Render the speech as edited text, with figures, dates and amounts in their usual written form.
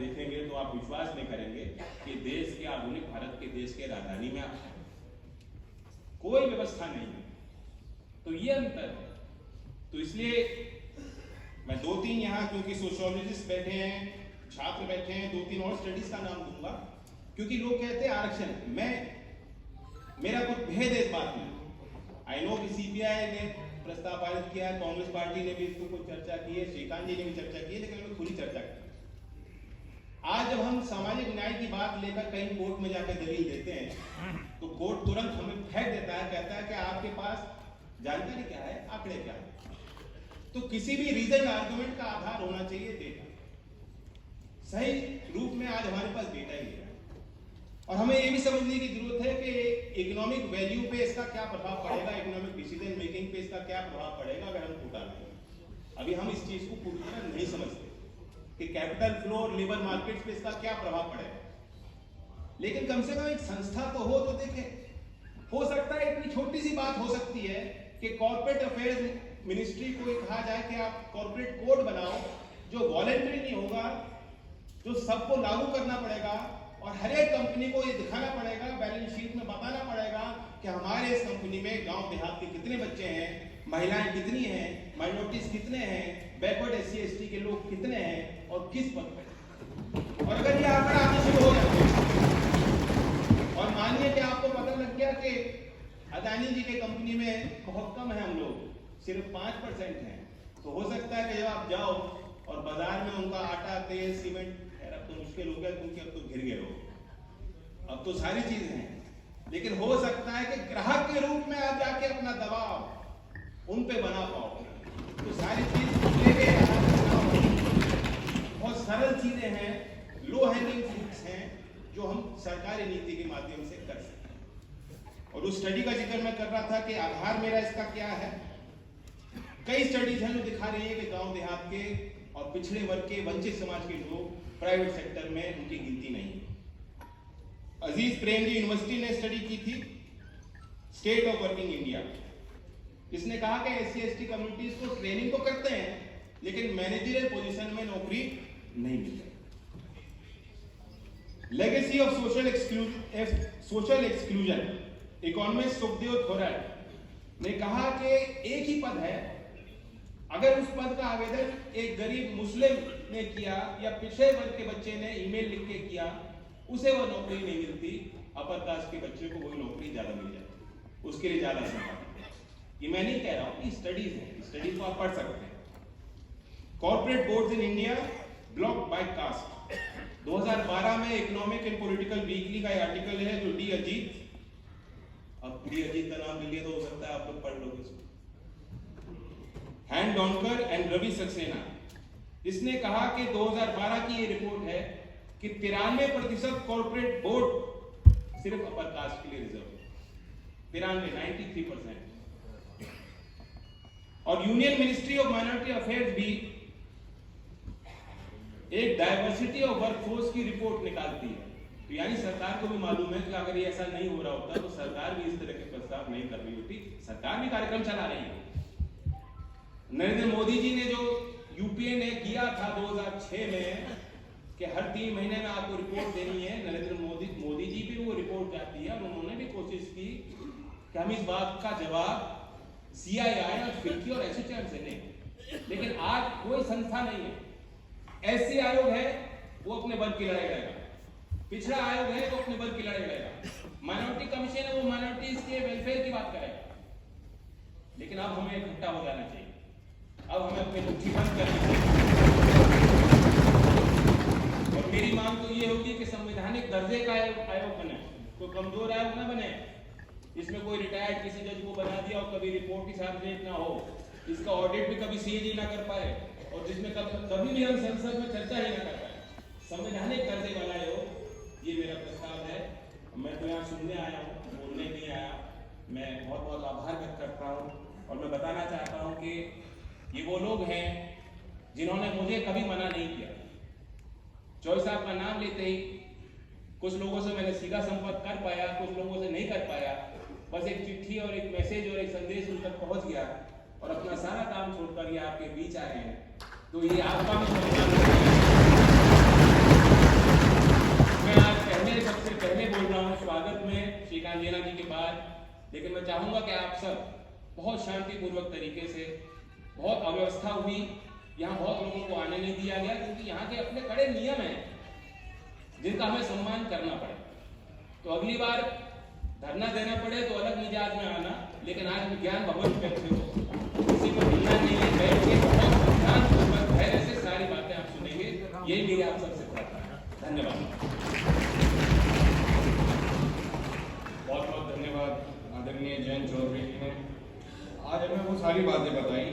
देखेंगे तो आप विश्वास नहीं करेंगे कि देश के आधुनिक भारत के देश के राजधानी में आप हैं, कोई व्यवस्था नहीं है। तो ये अंतर है। तो इसलिए मैं 2-3 यहाँ, क्योंकि सोशियोलॉजिस्ट बैठे हैं, छात्र बैठे हैं, 2-3 और स्टडीज का नाम दूंगा, क्योंकि लोग कहते हैं आरक्षण, मेरा कुछ भेद इस बात में। आई नो कि सीपीआई ने प्रस्ताव पारित किया है, कांग्रेस पार्टी ने भी इसको कुछ चर्चा की है, श्रीकांत जी ने भी चर्चा की है, लेकिन हमने खुली चर्चा की। आज जब हम सामाजिक न्याय की बात लेकर कहीं कोर्ट में जाकर दलील देते हैं तो कोर्ट तुरंत हमें फेंक देता है, कहता है कि आपके पास जानकारी क्या है, आंकड़े क्या है। तो किसी भी रीजन आर्गुमेंट का आधार होना चाहिए डेटा। सही रूप में आज हमारे पास डेटा ही है, और हमें ये भी समझने की जरूरत है कि इकोनॉमिक वैल्यू पे इसका क्या प्रभाव पड़ेगा, इकोनॉमिक डिसीजन मेकिंग पे इसका क्या प्रभाव पड़ेगा अगर हम टूटा नहीं। अभी हम इस चीज को पूरी तरह नहीं समझते कि कैपिटल फ्लो और लेबर मार्केट पे इसका क्या प्रभाव पड़ेगा। लेकिन कम से कम एक संस्था तो हो, तो देखें। हो सकता है इतनी छोटी सी बात हो सकती है कि कॉर्पोरेट अफेयर्स मिनिस्ट्री को कहा जाए कि आप कॉर्पोरेट कोड बनाओ जो वॉलंटरी नहीं होगा, जो सबको लागू करना पड़ेगा, और हर एक कंपनी को ये दिखाना पड़ेगा, बैलेंस शीट में बताना पड़ेगा कि हमारे इस कंपनी में गांव देहात के कितने बच्चे हैं, महिलाएं कितनी हैं, माइनॉरिटीज कितने हैं, बैकवर्ड SC/ST के लोग कितने हैं और किस पद पर। और अगर ये आंकड़ा आने शुरू हो जाए और मानिए कि आपको पता लग गया कि अदानी जी के कंपनी में बहुत कम है हम लोग, सिर्फ 5% हैं, तो हो सकता है कि जब आप जाओ और बाजार में उनका आटा, तेल, सीमेंट, अब तो मुश्किल हो गया क्योंकि अब तो घिर गए हो, अब तो सारी चीजें हैं, लेकिन हो सकता है कि ग्राहक के रूप में आप जाके अपना दबाव उन पे बना पाओ। तो सारी चीज लेके बहुत सरल चीजें हैं, लो हैंगिंग फ्रूट्स हैं जो हम सरकारी नीति के माध्यम से कर सकते हैं। और उस स्टडी का जिक्र मैं कर रहा था कि आधार मेरा इसका क्या है। कई स्टडीज हैं जो दिखा रही है कि गांव देहात के और पिछड़े वर्ग के, वंचित समाज के लोग प्राइवेट सेक्टर में उनकी गिनती नहीं। अजीज प्रेमजी यूनिवर्सिटी ने स्टडी की थी, स्टेट ऑफ वर्किंग इंडिया। इसने कहा कि SC/ST कम्युनिटीज को ट्रेनिंग तो करते हैं लेकिन मैनेजरियल पोजीशन में नौकरी नहीं मिलती। Legacy of social exclusion, economist Sukhdev Thorat ने कहा कि एक ही पद है, अगर उस पद का आवेदन एक गरीब मुस्लिम ने किया या पिछड़े वर्ग के बच्चे ने ईमेल लिख के किया, उसे वो नौकरी नहीं मिलती, अपर कास्ट के बच्चे को वही नौकरी ज्यादा मिल जाती, उसके लिए ज्यादा संभावना। ये मैं नहीं कह रहा हूं कि स्टडीज है, स्टडीज को आप पढ़ सकते हैं। Corporate boards in India block by caste, 2012 में इकोनॉमिक एंड पॉलिटिकल वीकली का आर्टिकल है जो डी अजीत, अब डी अजीत का नाम ले लिया तो हो सकता है आप लोग पढ़ लोगे इसको, हैंड डॉनकर एंड रवि सक्सेना। इसने कहा कि 2012 की ये रिपोर्ट है कि 93% कॉर्पोरेट बोर्ड सिर्फ अपर कास्ट के लिए रिजर्व है, 93%। और union ministry of minority affairs भी एक डाइवर्सिटी ऑफ वर्कफोर्स की रिपोर्ट निकालती है। तो यानी सरकार को भी मालूम है कि अगर ये ऐसा नहीं हो रहा होता तो सरकार भी इस तरह के प्रस्ताव नहीं कर रही होती, सरकार भी कार्यक्रम चला रही है। नरेंद्र मोदी जी ने जो यूपीए ने किया था 2006 में कि हर 3 महीने में आपको रिपोर्ट देनी है, नरेंद्र मोदी जी भी वो रिपोर्ट जाती है और उन्होंने भी कोशिश की कि हम इस बात का जवाब CII और फिक्की और एसोचैम से दें, लेकिन आज कोई संस्था नहीं है। SC आयोग है वो अपने वर्ग की लड़ाई लड़ेगा, पिछड़ा आयोग है वो अपने वर्ग की लड़ाई लड़ेगा, माइनॉरिटी कमीशन है वो माइनॉरिटीज के वेलफेयर की बात करेगा। लेकिन अब हमें इकट्ठा हो जाना चाहिए, अब हमें अपनी मुट्ठी बंद करनी चाहिए। और मेरी मांग तो ये होगी कि संवैधानिक दर्जे का आयोग बने, कोई कमजोर आयोग ना बने, इसमें कोई रिटायर्ड किसी जज को बना दिया और कभी रिपोर्ट की सार्वजनिक ना हो, इसका ऑडिट भी कभी CAG ना कर पाए और जिसमें कभी भी हम संसद में चर्चा ही ना कर पाए। संवैधानिक दर्जे वाला आयोग, ये मेरा प्रस्ताव है। मैं तो यहाँ सुनने आया हूँ, बोलने नहीं आया। मैं बहुत बहुत आभार व्यक्त करता हूँ और मैं बताना चाहता हूँ कि ये वो लोग हैं जिन्होंने मुझे कभी मना नहीं किया। चौधरी साहब का नाम लेते ही कुछ लोगों से मैंने सीधा संपर्क कर पाया, कुछ लोगों से नहीं कर पाया, बस एक चिट्ठी और एक मैसेज और एक संदेश उन तक पहुंच गया और अपना सारा काम छोड़कर ये आपके बीच आए हैं। तो ये आपका भी लेकिन मैं चाहूंगा कि आप सब बहुत शांतिपूर्वक तरीके से, बहुत अव्यवस्था हुई, यहाँ बहुत लोगों को आने नहीं दिया गया क्योंकि यहाँ के अपने कड़े नियम हैं जिनका हमें सम्मान करना पड़े। तो अगली बार धरना देना पड़े तो अलग मिजाज में आना, लेकिन आज विज्ञान भवन में बैठे हो, किसी को हिलना नहीं है, बैठ के बहुत शांतिपूर्वक धैर्य से सारी बातें आप सुनेंगे, यही मेरी आप सबसे प्रार्थना है। धन्यवाद। बहुत बहुत धन्यवाद आदरणीय जयंत चौधरी जी ने। आज हमें वो सारी बातें बताई